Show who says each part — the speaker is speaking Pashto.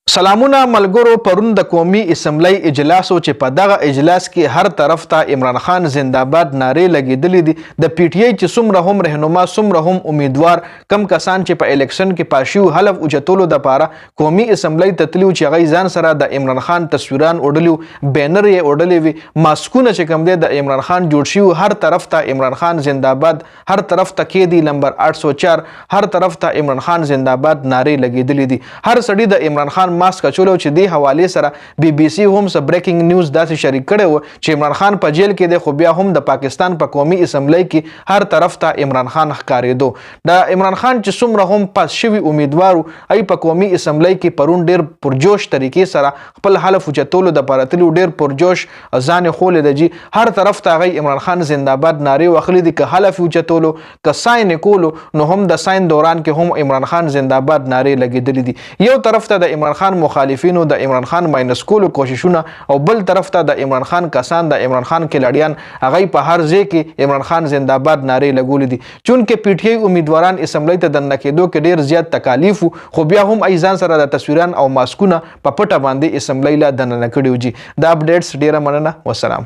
Speaker 1: سلامونه ملګرو پرون د قومي اسمبلی اجلاس چې په دغه اجلاس کې هر طرف ته عمران خان زنده‌باد نارې لګېدلې دي د پی ټی آی چې څومره هم رهنما څومره هم امیدوار کم کسان چې په الیکشن کې پاشیو حلف اوچتولو دپاره قومي اسمبلی ته تللي چې هغوی ځان سره د عمران خان تصویران وړلي بینر یې وړلې وي ماسکونه چې کوم دی د عمران خان جوړ شوي هر طرف ته عمران خان زنده‌باد هر طرف ته کېدی نمبر 804 هر طرف ته عمران خان زنده‌باد نارې لګېدلې دي هر سړي د عمران خان ماسک اچولو چې دې حوالې سره بي بي سي هم څه بریکینګ نیوز داسې شریک کړی و چې عمران خان په جیل کې دی خو بیا هم د پاکستان په قومي اسمبلی کې هر طرف ته عمران خان ښکارېدو د عمران خان چې څومره هم پاس شوي امیدوار ای په قومي اسمبلی کې پرون ډېر پرجوش طریقې سره خپل حلف اوچتولو دپاره تللي ډېر پرجوش ځان یې خولی ده جي هر طرف ته هغوی عمران خان زنده‌باد نارې وهلې دي که حلف اوچتولو که ساین یې کولو نو هم د ساین دوران کې هم عمران خان زنده‌باد نارې لګېدلې دي یو طرف ته د عمران خان مخالفینو د عمران خان ماینس کولو کوششونه او بل طرف ته د عمران خان کسان د عمران خان کلاډیان هغوی په هر ځای کې عمران خان زنده‌باد نارې لګولې دي چونکې پی ټی آی امیدواران اسمبلی ته دننه کېدو کې ډېر زیات تکالیف خو بیا هم ای ځان سره د تصویران او ماسکونه په پټه باندې اسمبلی له دننه کړي وو جي دا اپډیټس ډېره مننه والسلام